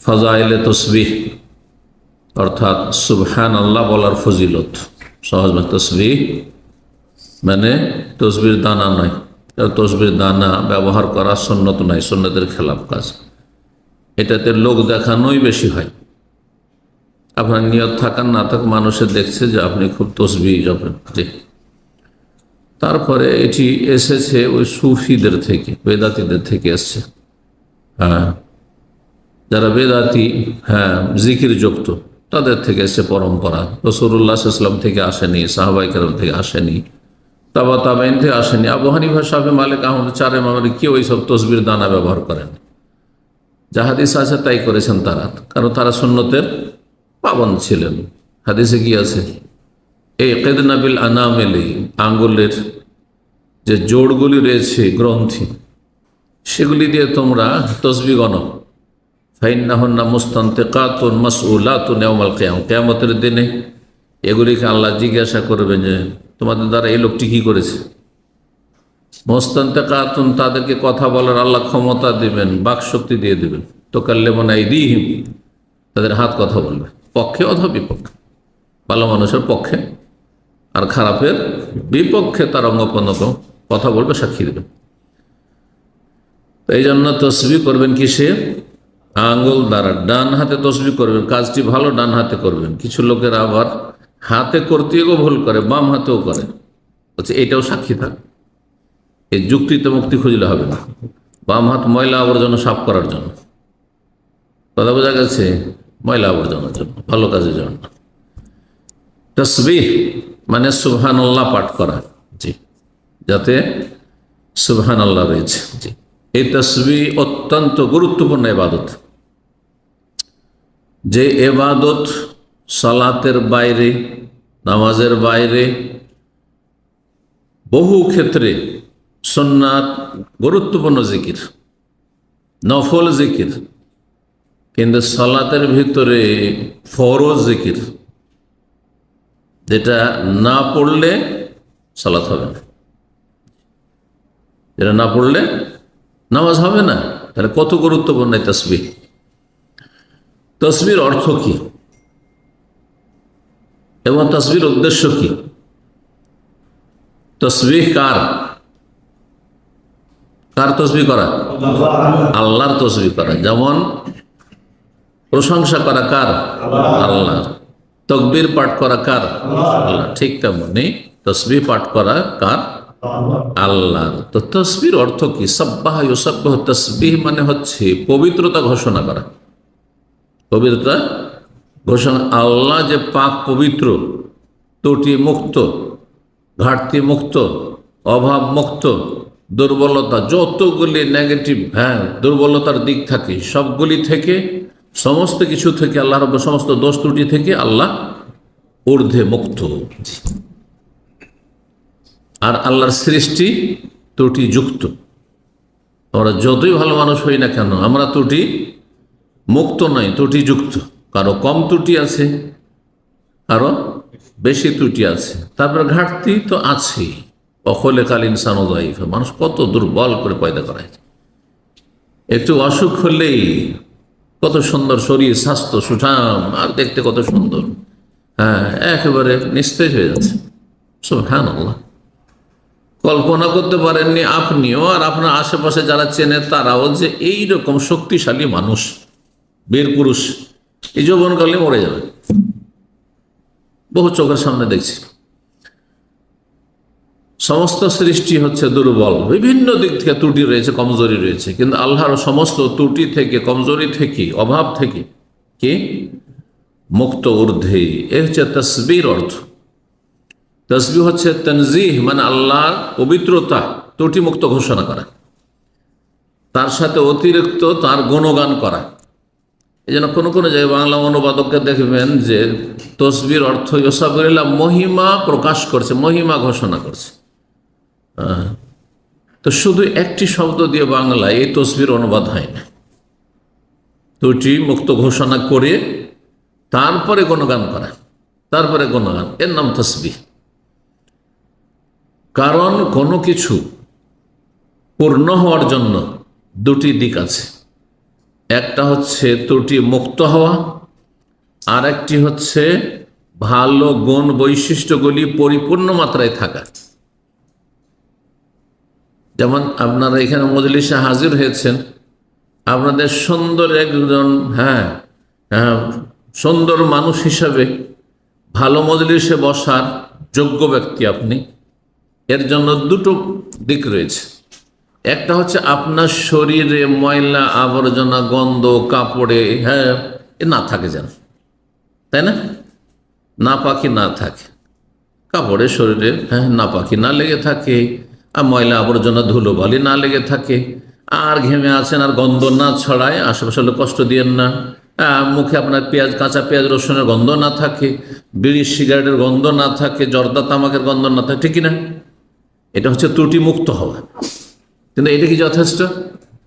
ফাজাইলে তসবিহ অর্থাৎ সুবহানাল্লাহ বলার ফজিলত। সহজ তসবিহ মানে তসবির দানা নয়, তসবির দানা ব্যবহার করা সুন্নত নয়, সুন্নতের খেলাফ কাজ। এটাতে লোক দেখানোই বেশি হয়। আপনার নিয়ত থাকার না থাক, মানুষের দেখছে যে আপনি খুব তসবিহ জপেন। তারপরে এটি এসেছে ওই সুফিদের থেকে, বেদাতিদের থেকে এসছে। হ্যাঁ, যারা বেদাতি, জিকির যুক্ত, তাদের থেকে এসছে পরম্পরা। রাসূলুল্লাহ সাল্লাল্লাহু আলাইহি ওয়াসাল্লাম থেকে আসেনি, সাহাবায়ে কেরাম থেকে আসেনি, তাবেঈন থেকে আসেনি। আবু হানিফা, শাফি, মালিক, আহমদ চার ইমামের কেউ এইসব তসবির দানা ব্যবহার করেন। যা হাদিস আছে তাই করেছেন তারা, কারণ তারা সুন্নতের পাবন্দ ছিলেন। হাদিসে কি আছে? এই কেদনাবিল আনামেলি, আঙ্গুলের যে জোড়গুলি রয়েছে, গ্রন্থি, সেগুলি দিয়ে তোমরা তসবিহ গণো। ফাইন্নাহুন্না মুস্তানতিকাতুন মাসউলাতুন ইয়াউমাল কিয়ামah, কিয়ামতের দিনে এগুলিকে আল্লাহ জিজ্ঞাসা করবেন যে তোমাদের দ্বারা এই লোকটি কি করেছে। মুস্তানতিকাতুন, তাদেরকে কথা বলার আল্লাহ ক্ষমতা দিবেন, বাক শক্তি দিয়ে দিবেন। তুকাল্লিমুনা আইদিহিম, তাদের হাত কথা বলবে, পক্ষে অথবা বিপক্ষে, ভালো মানুষের পক্ষে আর খারাপের বিপক্ষে তার অঙ্গপঙ্গ কথা বলবে, সাক্ষী দেবে। এই জন্য তসবিহ করবেন কিসে? আঙ্গুল দ্বারা। ডান হাতে তসবিহ করবেন, কাজটি ভালো ডান হাতে করবেন। কিছু লোকের আবার হাতে করতেও ভুল করে, বাম হাতেও করে, বলছে এটাও সাক্ষী থাক। এই যুক্তিতে মুক্তি খুঁজলে হবে না। বাম হাত ময়লা আবর্জনা সাফ করার জন্য, কথা বোঝা গেছে? ময়লা আবর্জনার জন্য, ভালো কাজের জন্য। তসবিহ মানে সুবহানাল্লাহ পাঠ করা, জি, যাতে সুবহানাল্লাহ রয়েছে। জি, এই তসবিহ অত্যন্ত গুরুত্বপূর্ণ ইবাদত। যে ইবাদত সালাতের বাইরে, নামাজের বাইরে, বহু ক্ষেত্রে সুন্নাত, গুরুত্বপূর্ণ জিকির, নফল জিকির, কিন্তু সালাতের ভিতরে ফরজ জিকির, যেটা না পড়লে সালাত হবে না, যেটা না পড়লে নামাজ হবে না। তাহলে কত গুরুত্বপূর্ণ এই তসবিহ। তসবির অর্থ কি এবং তসবির উদ্দেশ্য কি? তসবিহ কার? কার তসবিহ করা? আল্লাহর তসবিহ করা। যেমন প্রশংসা করা কার? আল্লাহর। তাকবীর পাঠ করা কার? আল্লাহ। ঠিক তেমনি তসবিহ পাঠ করা কার? আল্লাহর। তো তসবির অর্থ কি? সাব্বাহা ইউসাব্বিহু, তসবিহ মানে হচ্ছে পবিত্রতা ঘোষণা করা, পবিত্রতা ঘোষণা। আল্লাহ যে পাক পবিত্র, ত্রুটি মুক্ত, ঘাটতি মুক্ত, অভাব মুক্ত, দুর্বলতা, যতগুলি নেগেটিভ দুর্বলতার দিক থাকে সবগুলি থেকে, সমস্ত কিছু থেকে, আল্লাহ রব সমস্ত দোষ ত্রুটি থেকে আল্লাহ ঊর্ধ্বে মুক্ত। আর আল্লাহর সৃষ্টি ত্রুটি যুক্ত। আমরা যতই ভালো মানুষ হই না কেন, আমরা ত্রুটি মুক্ত নয়, ত্রুটি যুক্ত। কারো কম ত্রুটি আছে, কারো বেশি ত্রুটি আছে। তারপর ঘাটতি তো আছেই। অখলেকাল ইনসান যায়িফা, মানুষ কত দুর্বল করে পয়দা করা হয়েছে। একটু অসুখ হলেই কত সুন্দর শরীর, স্বাস্থ্য সুঠাম, আর দেখতে কত সুন্দর, একেবারে নিস্তেজ হয়ে যাচ্ছে। সুবহানাল্লাহ। কল্পনা করতে পারেননি আপনিও আর আপনার আশেপাশে যারা চেনে তারাও যে এইরকম শক্তিশালী মানুষ, বীর পুরুষ, এই যৌবনকালে মরে যাবে। বহু চোখের সামনে দেখছি। সমস্ত সৃষ্টি হচ্ছে দুর্বল, বিভিন্ন দিক থেকে ত্রুটি রয়েছে, কমজোরি রয়েছে, কিন্তু আল্লাহর সমস্ত ত্রুটি থেকে, কমজোরি থেকে, অভাব থেকে কি মুক্ত, ঊর্ধ্বে। এ হচ্ছে তসবিহর অর্থ। তসবিহ হচ্ছে তানজিহ মানে আল্লাহর পবিত্রতা, ত্রুটি মুক্ত ঘোষণা করা, তার সাথে অতিরিক্ত তার গুণগান করা। এই জন্য কোনো কোনো জায়গায় বাংলা অনুবাদককে দেখবেন যে তসবির অর্থ ইউসাবিল্লাহ, মহিমা প্রকাশ করছে, মহিমা ঘোষণা করছে। তো শুধু একটি শব্দ দিয়ে বাংলায় এই তসবির অনুবাদ হয় না। ত্রুটি মুক্ত ঘোষণা করে তারপরে গুণগান করা, তারপরে গুণগান, এর নাম তসবিহ। কারণ কোনো কিছু পূর্ণ হওয়ার জন্য দুটি দিক আছে। একটা হচ্ছে ত্রুটি মুক্ত হওয়া, আর একটি হচ্ছে ভালো গুণ বৈশিষ্ট্যগুলি পরিপূর্ণ মাত্রায় থাকা। যেমন আপনারা এখানে মজলিসে হাজির হয়েছেন, আপনাদের সুন্দর একজন সুন্দর মানুষ হিসাবে ভালো মজলিসে বসার যোগ্য ব্যক্তি আপনি। এর জন্য দুটো দিক রয়েছে। একটা হচ্ছে আপনার শরীরে ময়লা আবর্জনা গন্ধ কাপড়ে এ না থাকে যেন, তাই না? নাপাকি না থাকে, কাপড়ে শরীরে নাপাকি না লেগে থাকে, আর ময়লা আবর্জনা ধুলোবালি না লেগে থাকে, আর ঘেমে আছেন আর গন্ধ না ছড়ায়, আশেপাশে লোক কষ্ট দিয়েন না, মুখে আপনার কাঁচা পেঁয়াজ রসুনের গন্ধ না থাকে, বিড়ি সিগারেটের গন্ধ না থাকে, জর্দা তামাকের গন্ধ না থাকে, ঠিক না? এটা হচ্ছে ত্রুটি মুক্ত হওয়া। কিন্তু এটা কি যথেষ্ট?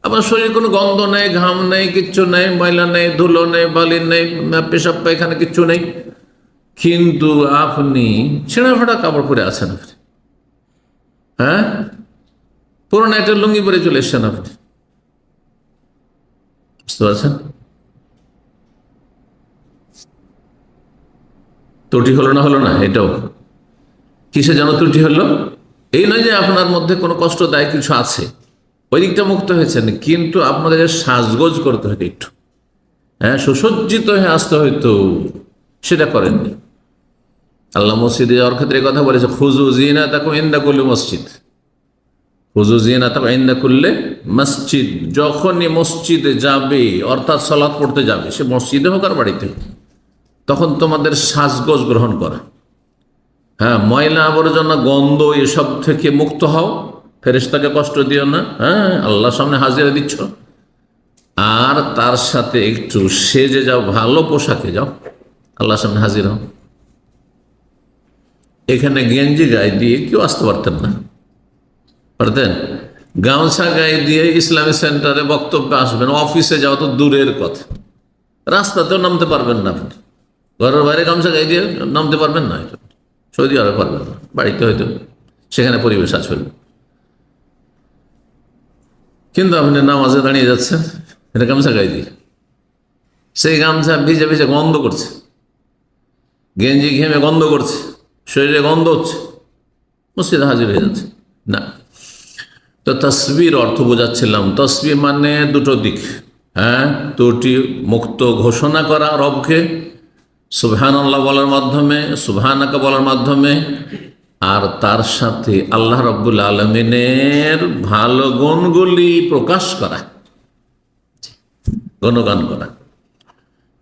আপনার শরীরে কোনো গন্ধ নেই, ঘাম নেই, কিচ্ছু নেই, ময়লা নেই, ধুলো নেই, বালি নেই, পেশাব পায়খানা কিচ্ছু নেই, কিন্তু আপনি ছেঁড়া ফাটা কাপড় পরে আছেন, আপনি পুরোনো একটা লুঙ্গি পরে চলে এসছেন, আপনি বুঝতে পারছেন? ত্রুটি হলো না? হলো না? এটাও কিসে যেন ত্রুটি হলো? এই নয় যে আপনার মধ্যে কোনো কষ্টদায়ক কিছু আছে, ওই দিকটা মুক্ত হয়েছেন, কিন্তু আপনাদের সাজগোজ করতে হতো একটু, সুসজ্জিত হয়ে আসতে হইতো, সেটা করেননি। আল্লাহ মসজিদে যাওয়ার ক্ষেত্রে কথা বলেছে, খুজু জিনাতাকুম ইনদা কুল্লি মসজিদ, খুজু জিনাতাকুম ইনদা কুল্লি মসজিদ। যখনই মসজিদে যাবে, অর্থাৎ সালাত পড়তে যাবে, সে মসজিদে হোক আর বাড়িতে হোক, তখন তোমাদের সাজগোজ গ্রহণ করা, ময়লা আবর্জনা গন্ধ এসব থেকে মুক্ত হও, ফেরেশতাকে কষ্ট দিও না, আল্লাহর সামনে হাজিরা দিচ্ছ, আর তার সাথে একটু সেজে যাও, ভালো পোশাকে যাও, আল্লাহর সামনে হাজির হও। এখানে গেঞ্জি গায়ে দিয়ে কেউ আসতে পারতেন না, পারতেন? গামছা গায়ে দিয়ে ইসলামী সেন্টারে বক্তব্যে আসবেন, অফিসে যাওয়া তো দূরের কথা, রাস্তাতেও নামতে পারবেন না, আপনি ঘরের বাইরে গামছা গায়ে দিয়ে নামতে পারবেন না, সৌদি আরবে পারবেন না, বাড়িতে হয়তো সেখানে পরিবেশ আছে, কিন্তু আপনি নামাজে দাঁড়িয়ে যাচ্ছেন এটা গামছা গায়ে দিয়ে, সেই গামছা ভিজে ভিজে গন্ধ করছে, গেঞ্জি ঘেমে গন্ধ করছে, শরীরে গন্ধ হচ্ছে, মসজিদে হাজির হয়ে যাচ্ছে না। তো তসবির অর্থ বোঝাচ্ছিলাম, তসবির মানে দুটো দিক, ত্রুটি মুক্ত ঘোষণা করা রবকে সুবহানাল্লাহ বলার মাধ্যমে, সুবহানাকা বলার মাধ্যমে, আর তার সাথে আল্লাহ রাব্বুল আলামিনের ভালো গুণগুলি প্রকাশ করা, গুণগান করা,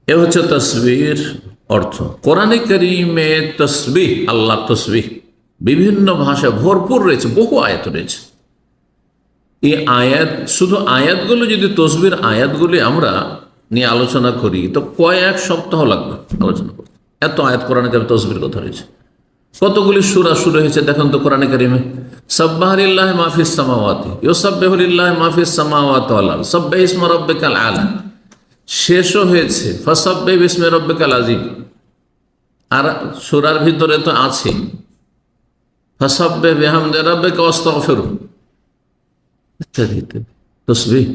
এ হচ্ছে তসবির অর্থ। কোরআনে কারীমে তসবিহ, আল্লাহ তসবিহ বিভিন্ন ভাষায় ভরপুর রয়েছে, বহু আয়াত রয়েছে। এই আয়াত, শুধু আয়াতগুলো যদি তসবির আয়াতগুলি আমরা নিয়ে আলোচনা করি তো কয়েক সপ্তাহ লাগবে আলোচনা করতে, এত আয়াত কোরআনে কারীমে তসবির কথা রয়েছে। কতগুলি সূরা শুরু হয়েছে দেখেন তো কোরআনে কারীমে, সাব্বাহা লিল্লাহি মা ফিস সামাওয়াতি ইউসাব্বিহু লিল্লাহি মা ফিস সামাওয়াতি ওয়াল আরদ সাব্বিহ ইসমা রাব্বিকাল আলা, শেষও হয়েছে ফাসাব্বিহ বিসমি রাব্বিকাল আযীম, আর সূরার ভিতরে তো আছে ফাসাব্বিহ বিহামদি রাব্বিকা ওয়াস্তাগফিরু ইত্যাদি তসবিহ।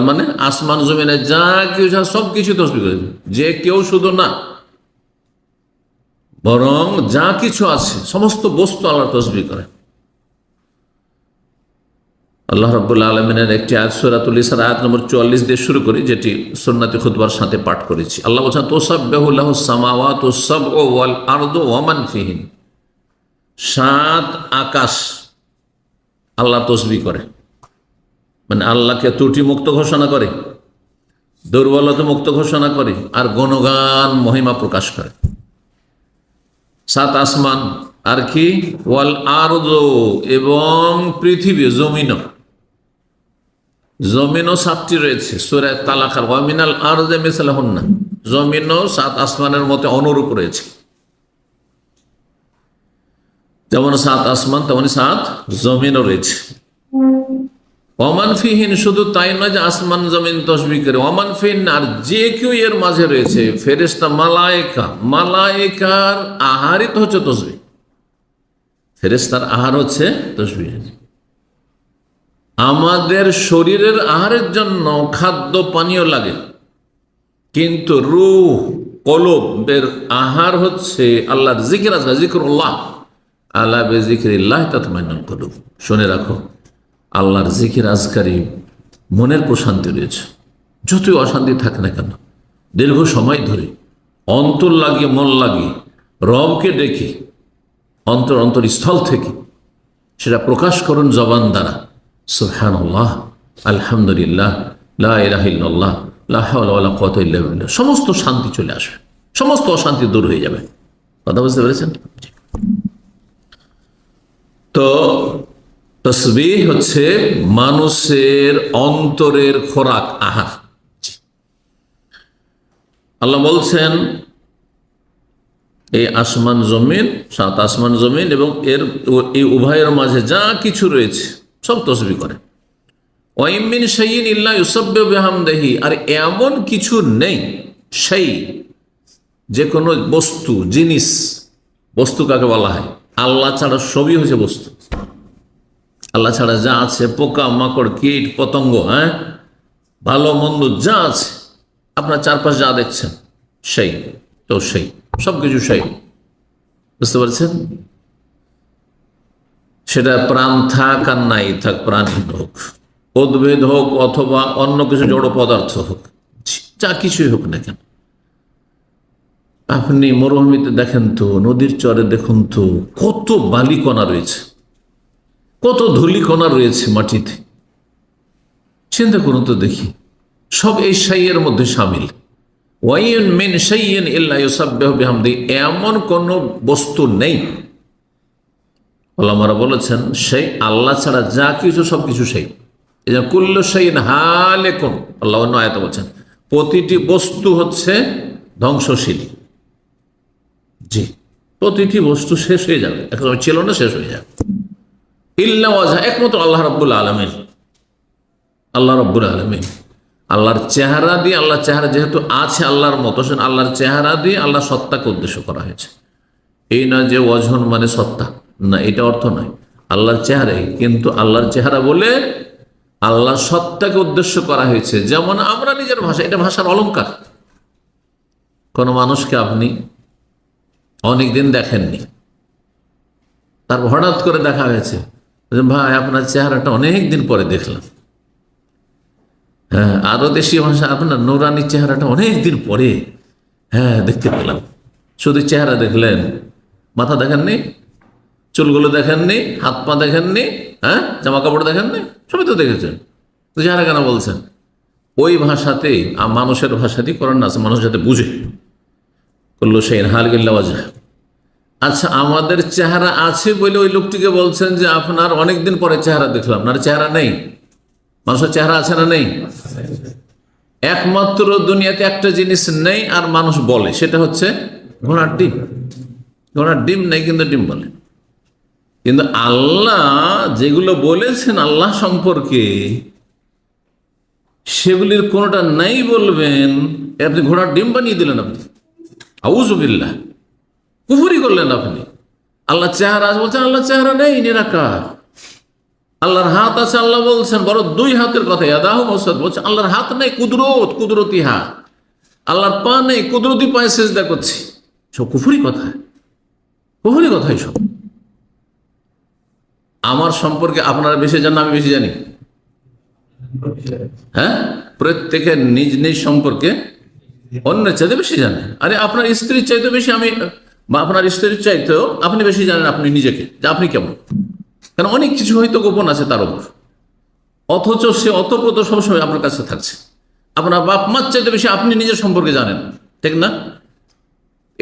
মানে আসমান জমিনে যা কিছু সব কিছু তসবিহ করে, যে কেউ শুধু না, বরং যা কিছু আছে সমস্ত বস্তু আল্লাহ তসবিহ করে। আল্লাহ রাব্বুল আলামিনের একটি আয়াত সূরাতুল ইসরা আয়াত নম্বর 44 দিয়ে শুরু করি, যেটি সুন্নতি খুতবার সাথে পাঠ করেছি। আল্লাহ বলছেন তুসাব্বিহু লাহুস সামাওয়াতুস সাবউ ওয়াল আরদু ওয়া মান ফিহিন, 7 আকাশ আল্লাহ তসবিহ করে, মানে আল্লাহকে ত্রুটি মুক্ত ঘোষণা করে, দুর্বলতা মুক্ত ঘোষণা করে, আর গুণগান মহিমা প্রকাশ করে। 7 আসমান, আর কি ওয়াল আরদু, এবং পৃথিবী, জমিনও, জমিনও 7টি রয়েছে সূরা তালাকার, ওয়া মিনাল আরদি মিসলাহুন্না, জমিনও 7 আসমানের মতো অনুরূপ রয়েছে, যেমন 7 আসমান তেমনি 7 জমিনও রয়েছে। ওমান ফিহিন, শুধু তাই নয় যে আসমান জমিন তসবিহ করে, ওমান ফিহিন, আর যে কেউ এর মাঝে রয়েছে, ফেরেশতা, মালায়েকা, মালায়েকার আহারিত হচ্ছে তসবিহ, ফেরেশতার আহার হচ্ছে তসবিহ। আমাদের শরীরের আহারের জন্য খাদ্য পানীয় লাগে, কিন্তু রূহ কলবের আহার হচ্ছে আল্লাহর জিকির। জিকরুল্লাহ, আলা বিযিকরিল্লাহ তাতমাইন্নুল কুলুব। শুনে রাখো, আল্লাহর জিকির আজকারী মনের প্রশান্তি রয়েছে। যতই অশান্তি থাক না কেন, দীর্ঘ সময় ধরে অন্তর লাগিয়ে মন লাগিয়ে রবকে ডেকে অন্তরস্থল থেকে সেটা প্রকাশ করুন জবান দ্বারা, সুবহানাল্লাহ, আলহামদুলিল্লাহ, লা ইলাহা ইল্লাল্লাহ, লা হাওলা ওয়ালা কুওয়াতা ইল্লা বিল্লাহ, সমস্ত শান্তি চলে আসবে, সমস্ত অশান্তি দূর হয়ে যাবে। কথা বুঝতে পেরেছেন? তো তাসবিহ হচ্ছে মানুষের অন্তরের খোরাক, আহার। আল্লাহ বলছেন এই আসমান জমিন, 7 আসমান জমিন এবং এই উভয়ের মাঝে যা কিছু রয়েছে সব তাসবিহ করে। ওয়া মিন শাইইন ইল্লা ইউসাব্বিহু বিহামদিহি, আর এমন কিছু নেই, সেই যে কোনো বস্তু, জিনিস, বস্তু কাকে বলা হয়? আল্লাহ ছাড়া সবই হচ্ছে বস্তু। আল্লাহ ছাড়া যা আছে, পোকা মাকড় কীট পতঙ্গ, ভালো মন্দ যা আছে, আপনার চারপাশ যা দেখছেন সেই, তো সেই সব কিছু সেই, বুঝতে পারছেন? সেটা প্রাণ থাক আর নাই থাক, প্রাণহীন হোক, উদ্ভিদ হোক অথবা অন্য কিছু জড় পদার্থ হোক, যা কিছুই হোক না কেন। আপনি মরুভূমিতে দেখেন তো, নদীর চরে দেখুন তো, কত বালিকণা রয়েছে, কত ধূলিকণা রয়েছে মাটিতে। চিন্তা করুন তো দেখি, সব এই শাইয়ের মধ্যে সামিল। ওয়াইন মিন শাইইন ইল্লা ইউসাব্বিহু বিহামদিহি, এমন কোন বস্তু নেই, ওলামারা বলেছেন সেই আল্লাহ ছাড়া যা কিছু সব কিছু সেই। এই যে কুল্লু শাইইন হালিকুন, আল্লাহ অন্য আয়াতে বলছেন প্রতিটি বস্তু হচ্ছে ধ্বংসশীল। জি, প্রতিটি বস্তু শেষ হয়ে যাবে, একসময় ছিল না, শেষ হয়ে যাবে। ইল্লা ওয়াজহা, একমাত্র আল্লাহ রাব্বুল আলামিন। আল্লাহ রাব্বুল আলামিন, আল্লাহর চেহারা দিয়ে, আল্লাহর চেহারা যেহেতু আছে আল্লাহর মতো, আল্লাহর চেহারা দিয়ে আল্লাহ সত্তাকে উদ্দেশ্য করা হয়েছে। এই না যে ওয়াজহন মানে সত্তা, না, এটা অর্থ নয়, আল্লাহর চেহারাই, কিন্তু আল্লাহর চেহারা বলে আল্লাহ সত্তাকে উদ্দেশ্য করা হয়েছে। যেমন আমরা নিজের ভাষা, এটা ভাষার অলংকার। কোনো মানুষকে আপনি অনেকদিন দেখেননি, তারপর হঠাৎ করে দেখা হয়েছে, ভাই আপনার চেহারাটা অনেক দিন পরে দেখলাম। হ্যাঁ, আরো দেশীয় ভাষা, আপনার নুরানি চেহারাটা অনেক দিন পরে দেখতে পেলাম। শুধু চেহারা দেখলেন, মাথা দেখেননি, চুলগুলো দেখেননি, হাত পা দেখেননি, জামা কাপড় দেখেননি, সবই তো দেখেছেন। তো চেহারা কেন বলছেন? ওই ভাষাতেই, মানুষের ভাষাতেই করেন না, মানুষ যাতে বুঝে। কুল্লু শাইইন হালিকুন ইল্লা ওয়াজহা। আচ্ছা, আমাদের চেহারা আছে বলে ওই লোকটিকে বলছেন যে আপনার অনেকদিন পরে চেহারা দেখলাম, না চেহারা নেই? মানুষের চেহারা আছে না নেই? একমাত্র দুনিয়াতে একটা জিনিস নেই আর মানুষ বলে, সেটা হচ্ছে ঘোড়ার ডিম। ঘোড়ার ডিম নেই কিন্তু ডিম বলে। কিন্তু আল্লাহ যেগুলো বলেছেন আল্লাহ সম্পর্কে, সেগুলির কোনোটা নাই বলবেন, আপনি ঘোড়ার ডিম বানিয়ে দিলেন। আপনি আউযুবিল্লাহ, কুফরি করলেন আপনি। আল্লাহ চেহারা আছে বলছেন, আল্লাহ চেহারা নেই, নিরাকার। আল্লাহর হাত আছে আল্লাহ বলছেন, বড় 2 হাতের কথা, ইয়াদাহু মাবসুতা বলছেন। আল্লাহর হাত নেই, কুদরতি হাত। আল্লাহর পা নেই, কুদরতি পায়ে সিজদা করছি। সব কুফরি কথা, কুফরি কথাই সব। আমার সম্পর্কে আপনারা বেশি জানেন, আমি বেশি জানি? প্রত্যেকে নিজ নিজ সম্পর্কে অন্যের চাইতে বেশি জানে। আরে আপনার স্ত্রীর চাইতে বেশি আমি, বা আপনার স্ত্রীর চাইতেও আপনি বেশি জানেন আপনি নিজেকে, যে আপনি কেমন। কারণ অনেক কিছু হয়তো গোপন আছে তার উপর, অথচ সে অতপ্রত সবসময় আপনার কাছে থাকছে। আপনার বাপ মার চাইতে বেশি আপনি নিজের সম্পর্কে জানেন, ঠিক না?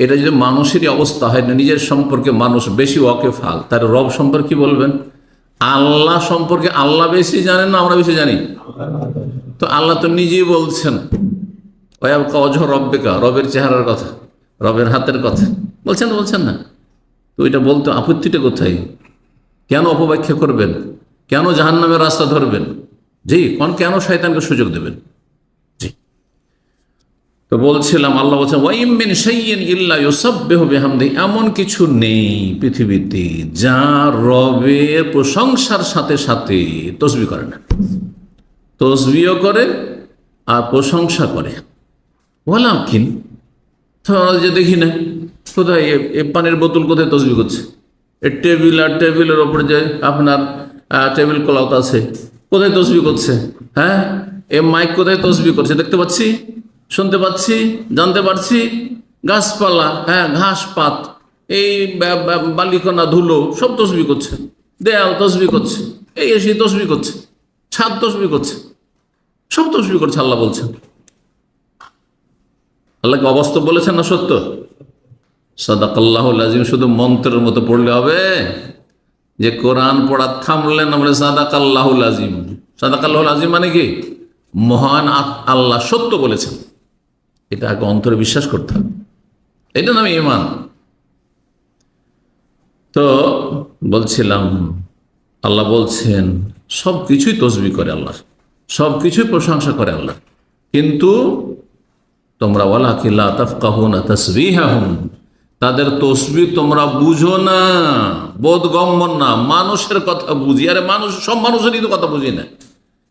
এটা যদি মানুষেরই অবস্থা হয় না, নিজের সম্পর্কে মানুষ বেশি ওয়াকিফাল, তার রব সম্পর্কে কি বলবেন? আল্লাহ সম্পর্কে আল্লাহ বেশি জানেন না আমরা বেশি জানি? তো আল্লাহ তো নিজেই বলছেন, ওয়াজহু রব্বিকা, রবের চেহারার কথা, রবের হাতের কথা বলছেন না? তো এটা বলতে আপত্তিটা কোথায়? কেন অপব্যাখ্যা করবেন? কেন জাহান্নামের রাস্তা ধরবেন? জি, কেন শয়তানকে সুযোগ দেবেন? জি, তো বলছিলাম, আল্লাহ বলছেন ওয়াইম মিন শাইইন ইল্লা ইউসাব্বিহু বিহামদিহি, এমন কিছু নেই পৃথিবীতে যা রবের প্রশংসার সাথে সাথে তসবিহ করে না। তসবিহও করে আর প্রশংসা করে। ওয়ালাকিন, যে দেখি না কোথায় এ পানির বোতল কোথায় তসবিহ করছে, এ টেবিল আর টেবিলের ওপরে যে আপনার টেবিল ক্লথ আছে কোথায় তসবিহ করছে, হ্যাঁ এ মাইক কোথায় তসবিহ করছে, দেখতে পাচ্ছি, শুনতে পাচ্ছি, জানতে পারছি। গাছপালা, হ্যাঁ ঘাস পাত, এই বালিকণা ধুলো সব তসবিহ করছে, দেয়াল তসবিহ করছে, এই এসে তসবিহ করছে, ছাদ তসবিহ করছে, সব তসবিহ করছে। আল্লাহ বলছেন, আল্লাহকে অবাস্তব বলেছেন না সত্য? সাদাকাল্লাহুল আযীম শুধু মন্ত্রের মতো পড়লে হবে যে কোরআন পড়া থামলেন না বলে সাদাকাল্লাহুল আযীম। সাদাকাল্লাহুল আযীম মানে কি? মহান আল্লাহ সত্য বলেছেন, এটা আগে অন্তরে বিশ্বাস করতে হবে, এটা নামে ঈমান। তো বলছিলাম, আল্লাহ বলছেন সব কিছুই তসবিহ করে আল্লাহ, সব কিছুই প্রশংসা করে আল্লাহ, কিন্তু তোমরা ওয়ালাকিন লা তাফকাহুনা তাসবিহাহুম, তাদের তসবিহ তোমরা বুঝো না, বোধগম্য না। মানুষের কথা বুঝি, আরে মানুষ, সব মানুষেরই তো কথা বুঝি না,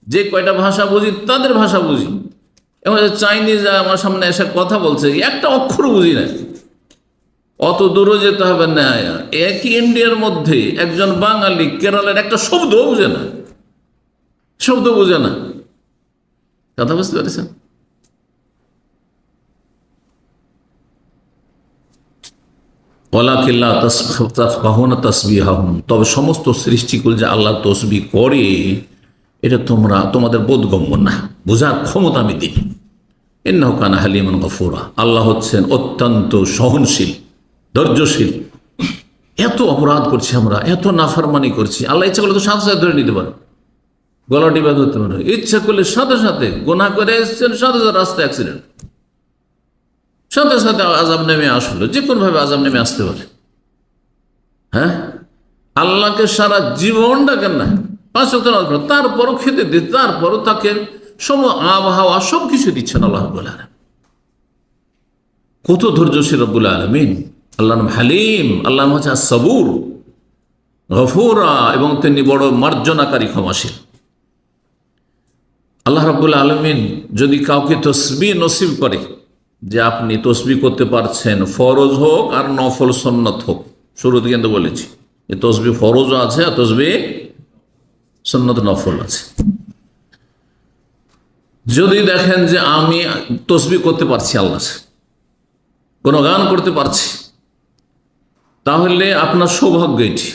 যে কয়টা ভাষা বুঝি তাদের ভাষা বুঝি। এবং চাইনিজ আমার সামনে এসে কথা বলছে, একটা অক্ষর বুঝি না, অত দূরে যেতে হবে না। একই ইন্ডিয়ার মধ্যে একজন বাঙালি কেরলের একটা শব্দও বুঝে না, শব্দ বুঝে না। কথা বুঝতে পেরেছেন? ওয়ালাকিন লা তাফকাহুনা তাসবিহাহুম, তবে সমস্ত সৃষ্টিকুল যে আল্লাহ তসবিহ করে এটা তোমাদের বোধগম্য না, বোঝার ক্ষমতা আমি দিই। ইন্নাহু কানা হালিমান গফুরা, আল্লাহ হচ্ছেন অত্যন্ত সহনশীল, ধৈর্যশীল। এত অপরাধ করছি আমরা, এত নাফরমানি করছি, আল্লাহ ইচ্ছা করলে তো সাথে সাথে ধরে নিতে পারে, গলা টিপা ধরতে পারে, ইচ্ছা করলে সাথে সাথে গুনাহ করে এসেছেন, সাথে সাথে রাস্তায় অ্যাক্সিডেন্ট, সাথে সাথে আযাব নেমে আসলো, যে কোন ভাবে আযাব নেমে আসতে পারে। হ্যাঁ, আল্লাহকে সারা জীবন ডাকেন না, 5 ওয়াক্ত নামাজ পড়েন, তারপরও খেতে দিতে, তারপরও তাকে সম আবহাওয়া সব কিছু দিচ্ছেন আল্লাহ রাব্বুল আলামিন। কত ধৈর্যশীল রব্বুল আলামিন। আল্লাহর নাম হালিম, আল্লাহর নাম হচ্ছে আস-সাবুর, গফুরা, এবং তিনি বড় মার্জনাকারী, ক্ষমাশীল। আল্লাহ রাব্বুল আলামিন যদি কাউকে তসবিহ নসিব করে, যে আপনি তসবিহ করতে পারছেন, ফরজ হোক আর নফল সুন্নাত হোক, শুরুতে কিন্তু বলেছি যে তসবিহ ফরজও আছে আর তসবিহ সুন্নাত নফল আছে। যদি দেখেন যে আমি তসবিহ করতে পারছি, আল্লাহ গুণগান করতে পারছি, তাহলে আপনার সৌভাগ্য এটি,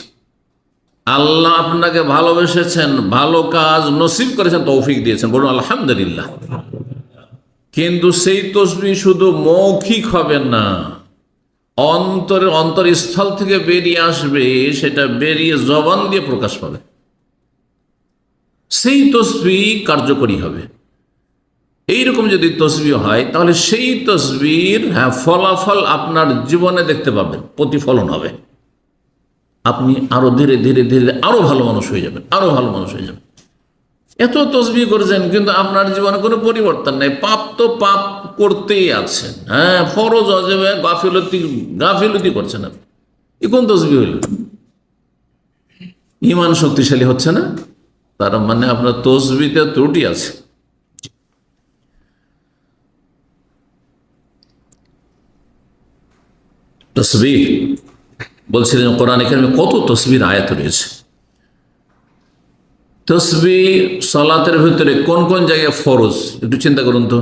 আল্লাহ আপনাকে ভালোবেসেছেন, ভালো কাজ নসিব করেছেন, তৌফিক দিয়েছেন, বলুন আলহামদুলিল্লাহ। কিন্তু সেই তসবিহ শুধু মৌখিক হবে না, অন্তরস্থল থেকে বেরিয়ে আসবে, সেটা বেরিয়ে জবান দিয়ে প্রকাশ পাবে, সেই তসবিহ কার্যকরী হবে। এইরকম যদি তসবিহ হয়, তাহলে সেই তসবির ফলাফল আপনার জীবনে দেখতে পাবেন, প্রতিফলন হবে। আপনি আরো ধীরে ধীরে ধীরে আরো ভালো মানুষ হয়ে যাবেন, আরো ভালো মানুষ হয়ে যাবেন। এত তসবিহ করেছেন কিন্তু আপনার জীবনে কোনো পরিবর্তন নেই, পাপ তো পাপ করতেই আছেন। হ্যাঁ, ফরজ অজেবে গাফিলতি করছেন আপনি, এ কোন তসবিহ হইল? ঈমান শক্তিশালী হচ্ছে না, তার মানে আপনার তসবিহতে ত্রুটি আছে। তসবিহ বলছিলেন, কোরআনে কারিমে কত তসবিহর আয়াত রয়েছে। তসবিহ সালাতের ভিতরে কোন কোন জায়গায় ফরজ, একটু চিন্তা করুন তো।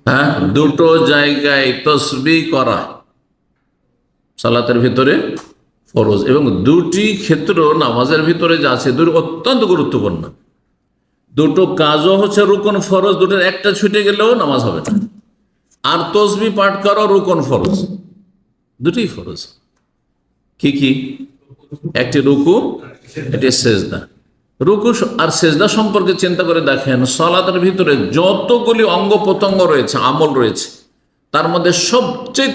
হ্যাঁ, 2টো জায়গায় তসবিহ করা সালাতের ভিতরে ফরজ, এবং 2টি ক্ষেত্র নামাজের ভিতরে যা আছে, 2 অত্যন্ত গুরুত্বপূর্ণ। 2টো কাজও হচ্ছে রুকন ফরজ, 2টোর একটা ছুটে গেলেও নামাজ হবে না। আর তসবিহ পাঠ করা রুকন ফরজ, 2টোই ফরজ। কি কি? একটি রুকু, একটি সেজদা। রুকু আর সেজদা সম্পর্কে চিন্তা করে দেখেন, সালাতের ভিতরে যতগুলি অঙ্গ প্রত্যঙ্গ রয়েছে, আমল রয়েছে, তার মধ্যে সবচেয়ে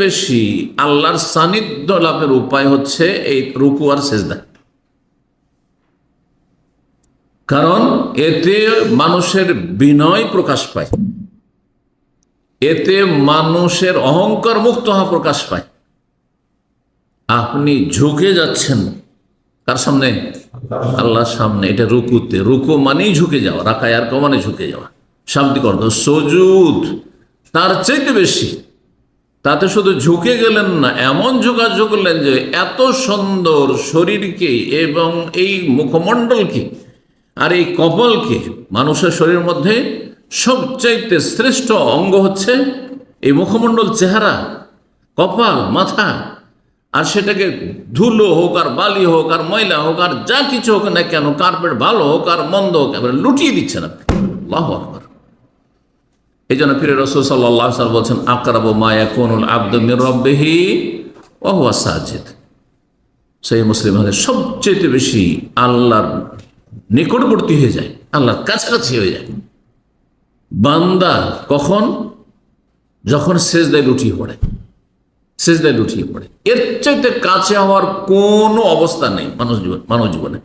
বেশি আল্লাহর সান্নিধ্য লাভের উপায় হচ্ছে এই রুকু আর সেজদা। কারণ এতে মানুষের বিনয় প্রকাশ পায়, এতে মানুষের অহংকার মুক্ত হওয়া প্রকাশ পায়। আপনি ঝুঁকে যাচ্ছেন কার সামনে? আল্লাহর সামনে। এটা রুকুতে, রুকু মানেই ঝুঁকে যাওয়া, রাকায় আর মানে ঝুঁকে যাওয়া, শাব্দিক অর্থ। সুজুদ তার চাইতে বেশি, তাতে শুধু ঝুঁকে গেলেন না, এমন ঝুঁকা ঝুঁকলেন যে এত সুন্দর শরীরকে এবং এই মুখমণ্ডলকে আর এই কপালকে, মানুষের শরীরের মধ্যে সবচাইতে শ্রেষ্ঠ অঙ্গ হচ্ছে এই মুখমণ্ডল, চেহারা, কপাল, মাথা, আর সেটাকে ধুলো হোক আর বালি হোক আর ময়লা হোক আর যা কিছু হোক না কেন, কার্পেট ভালো হোক আর মন্দ হোক, এবারে লুটিয়ে দিচ্ছেন আপনি। আল্লাহু আকবার। এই জন্য প্রিয় রাসূল সাল্লাল্লাহু আলাইহি ওয়াসাল্লাম বলছেন, আকরাবু মা ইয়াকুনুল আবদু মির রাব্বিহি ওয়া হুয়া সাজিদ। সেই মুসলিম হলে সবচেয়ে বেশি আল্লাহর নিকটবর্তী হয়ে যায়, আল্লাহর কাছাকাছি হয়ে যায় বান্দা কখন? যখন সেজদায় লুটিয়ে পড়ে, সেজদায় লুটিয়ে পড়ে। এর চাইতে কাছে হওয়ার কোনো অবস্থা নেই মানব জীবনে।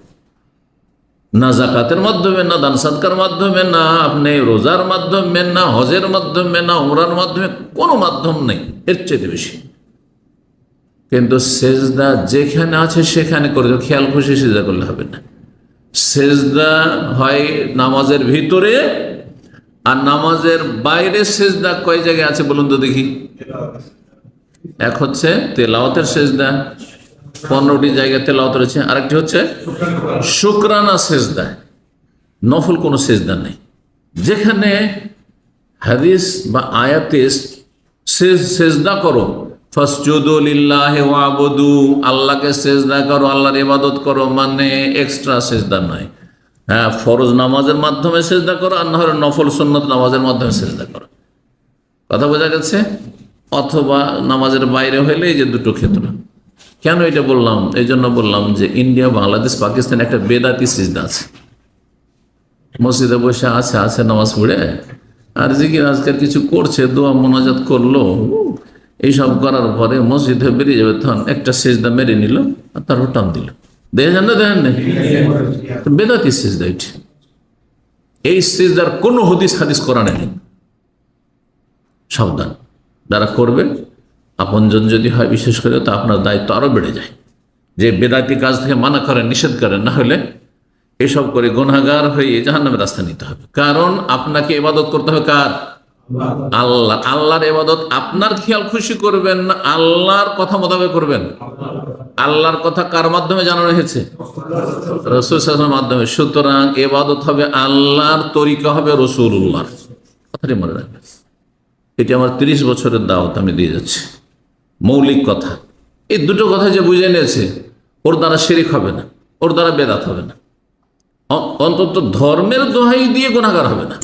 না জাকাতের মাধ্যমে, না দান সাদকার মাধ্যমে, না আপনি রোজার মাধ্যমে, না হজের মাধ্যমে, না উমরার মাধ্যমে, কোনো মাধ্যম নেই এর চাইতে বেশি। কিন্তু সেজদা যেখানে আছে সেখানে করে খেয়াল খুশি সেজদা করলে হবে না। সেজদা হয় নামাজের ভিতরে, আর নামাজের বাইরে সেজদা কয় জায়গায় আছে বলুন তো দেখি? এক হচ্ছে তেলাওয়াতের সেজদা, 15টি জায়গায় তেলাওয়াত রয়েছে। আরেকটি হচ্ছে শুকরানা সেজদা, নফল কোনো সেজদা নেই। যেখানে হাদিস বা আয়াতে সেজদা করো, ফাসজুদু লিল্লাহি ওয়াবুদু, আল্লাহকে সেজদা করো, আল্লাহর ইবাদত করো, মানে এক্সট্রা সেজদা নয়। হ্যাঁ, ফরজ নামাজের মাধ্যমে সেজদা করো, আর না হলে নফল সুন্নত নামাজের মাধ্যমে সেজদা করো। কথা বোঝা গেছে? অথবা নামাজের বাইরে হইলে এই যে দুটো ক্ষেত্র। কেন এটা বললাম? এই জন্য বললাম যে ইন্ডিয়া, বাংলাদেশ, পাকিস্তান একটা বেদাতি সিজদা আছে। মসজিদে বসে আছে নামাজ পড়ে, আর জিকির আজকের কিছু করছে, দোয়া মোনাজাত করলো, এইসব করার পরে মসজিদে বেরিয়ে যাবে, তখন একটা সিজদা মেরে নিল আর তারপর টান দিল। দেখেন না? দেখেন না? বেদাতি সিজদা এটি। এই সিজদার কোনো হাদিস কোরআনে নেই। সাবধান, যারা করবে আপনজন যদি হয় বিশেষ করে, তো আপনার দায়িত্ব আরো বেড়ে যায় যে বেদাতি কাজ থেকে মানা করেন, নিষেধ করেন, না হলে এসব করে গুনাহগার হয়ে জাহান্নামের রাস্তা নিতে হবে। কারণ আপনাকে ইবাদত করতে হবে কার? আল্লাহ। আল্লাহর ইবাদত আপনার খেয়াল খুশি করবেন না, আল্লাহর কথা মোতাবেক করবেন। আল্লাহর কথা কার মাধ্যমে জানানো হয়েছে? রাসূল সাল্লাল্লাহু আলাইহি ওয়াসাল্লামের মাধ্যমে। সুতরাং ইবাদত হবে আল্লাহর, তরিকা হবে রাসূলুল্লাহর। কথাটি মনে রাখবেন। এটি আমার 30 বছরের দাওয়াত আমি দিয়ে যাচ্ছি। মৌলিক কথা, এই দুটো কথা যে বুঝে নিয়েছে, ওর দ্বারা শিরক হবে না, ওর দ্বারা বেদাত হবে না, অন্তত ধর্মের দোহাই দিয়ে গুনাহগার হবে না।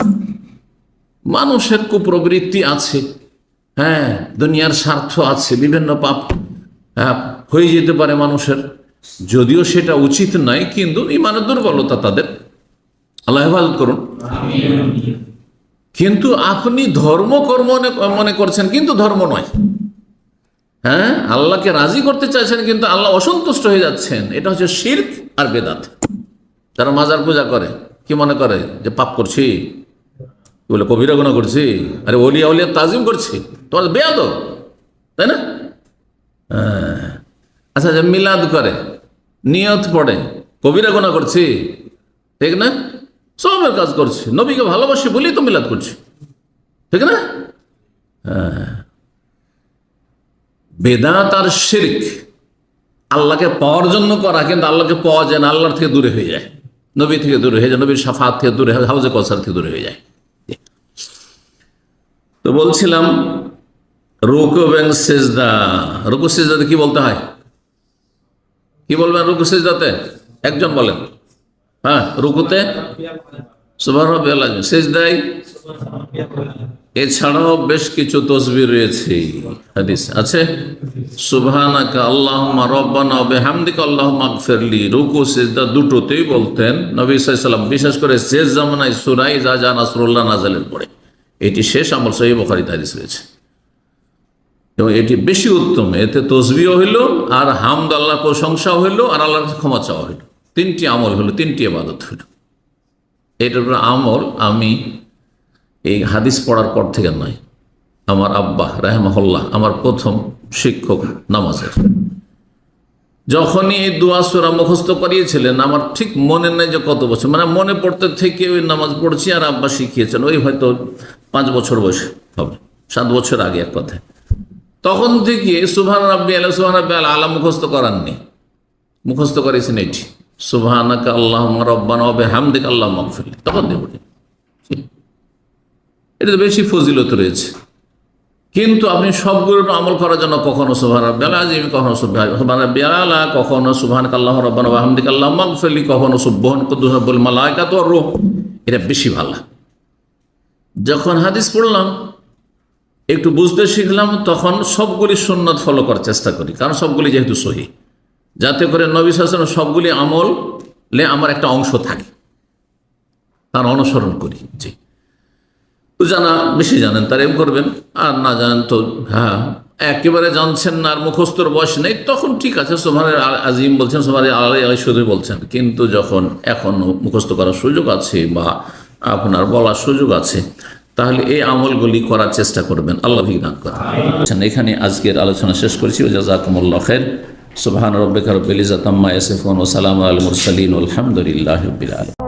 মানুষের কুপ্রবৃত্তি আছে, হ্যাঁ, দুনিয়ার স্বার্থ আছে, বিভিন্ন পাপ হয়ে যেতে পারে মানুষের, যদিও সেটা উচিত নয়, কিন্তু ইমানের দুর্বলতা তাদের, আল্লাহ হেফাজত করুন। কিন্তু আপনি ধর্মকর্ম মনে করছেন, কিন্তু ধর্ম নয়। হ্যাঁ, আল্লাহকে রাজি করতে চাইছেন, কিন্তু আল্লাহ অসন্তুষ্ট হয়ে যাচ্ছেন। এটা হচ্ছে শিরক আর বেদাত। যারা মাজার পূজা করে কি মনে করে যে পাপ করছি, বলে কবিরা গুনাহ করছি, আরে ওলিয়া ওলিয়া তাজিম করছি, তোমার বেয়াদব, তাই না? আচ্ছা, যে মিলাদ করে, নিয়ত পড়ে, কবিরা গুনাহ করছি, ঠিক না? সবের কাজ করছি, নবীকে ভালোবাসি বলেই তো মিলাদ করছি, ঠিক না? বেদাত আর শিরক আল্লাহকে পাওয়ার জন্য করা, কিন্তু আল্লাহকে পাওয়া যায় না, আল্লাহর থেকে দূরে হয়ে যায়, নবী থেকে দূরে হয়ে যায়, নবীর শাফাত থেকে দূরে, হাউজে কাউসার থেকে দূরে হয়ে যায়। তো বলছিলাম রুকু এবং সিজদা। রুকু সিজদাতে কি বলতে হয়? কি বলবেন রুকু সিজদাতে? একজন বলেন। হ্যাঁ, রুকুতে সুবহান রাব্বিয়াল আযীম, সিজদায় এছাড়াও বেশ কিছু তাসবিহ রয়েছে, হাদিস আছে। সুবহানাকা আল্লাহুম্মা রাব্বানা ওয়া বিহামদিকা আল্লাহুম্মা ইগফিরলি। রুকু সিজদা দুটোতেই বলতেন নবী সাল্লাল্লাহু আলাইহি ওয়াসাল্লাম, বিশেষ করে শেষ জামানায় সূরা ইযা জা নাসরুল্লাহ নাযিলের পরে। এটি শেষ আমল, সহিহ বুখারীতে হাদিস রয়েছে, এবং এটি বেশি উত্তম। এতে তাসবিহ হইল, আর হামদ, আল্লাহর প্রশংসা হইল, আর আল্লাহর কাছে ক্ষমা চাওয়া হইল। 3টি আমল হইল, 3টি ইবাদত হইল। এটার উপর আমল আমি এই হাদিস পড়ার পর থেকে নয়, আমার আব্বা রাহিমাহুল্লাহ আমার প্রথম শিক্ষক নামাজের, যখনই এই দোয়া সূরা মুখস্থ করিয়েছিলেন, আমার ঠিক মনে নেই যে কত বছর, মানে মনে পড়তে থেকে ওই নামাজ পড়ছি আর আব্বা শিখিয়েছেন, ওই হয়তো 5 বছর বয়স হবে, 7 বছর আগে এক কথায়। তখন থেকে সুবহান রাব্বিয়াল আ'লা, সুবহান রাব্বিয়াল আ'লা মুখস্থ করাননি, মুখস্থ করেছেন এটি সুবহানাকা আল্লাহুম্মা রাব্বানা ওয়া বিহামদিকা আল্লাহুম্মা ইগফিরলি, তখন দিয়ে পড়ি। এটা তো বেশি ফজিলত রয়েছে। কিন্তু আপনি সবগুলোর আমল করার জন্য কখনো সুবহান রাব্বিয়াল আযীম, কখনো সুবহান রাব্বিয়াল আ'লা, কখনো সুবহানাকা আল্লাহুম্মা রাব্বানা ওয়া বিহামদিকা আল্লাহুম্মা ইগফিরলি, কখনো সুবহান কুদ্দুস রাব্বুল মালায়েকাতু ওয়ার রূহ, এটা বেশি ভালো। যখন হাদিস পড়লাম একটু বুঝতে শিখলাম, তখন সবগুলি সুন্নাত ফলো করার চেষ্টা করি, কারণ সবগুলি যেহেতু সহিহ, যাতে করে নবী সাল্লাল্লাহু আলাইহি ওয়াসাল্লাম সবগুলি আমলে আমার একটা অংশ থাকে, তার অনুসরণ করি। জি, তো জানা বেশি জানেন তার এম করবেন, আর না জানেন তো হ্যাঁ একেবারে জানছেন না আর মুখস্থর বয়স নেই, তখন ঠিক আছে সুবহান আযীম বলছেন, সুবহান আল্লাহ শুধু বলছেন। কিন্তু যখন এখন মুখস্থ করার সুযোগ আছে বা আপনার বলার সুযোগ আছে, তাহলে এই আমলগুলি করার চেষ্টা করবেন। আল্লাহ দান করেন। এখানে আজকের আলোচনা শেষ করছি। জাযাকুমুল্লাহু খাইর। সুবহান রাব্বিকা রাব্বিল ইজ্জাতি আম্মা ইয়াসিফুন ওয়া সালামুন আলাল মুরসালিন ওয়া আলহামদুলিল্লাহি রাব্বিল আলামিন।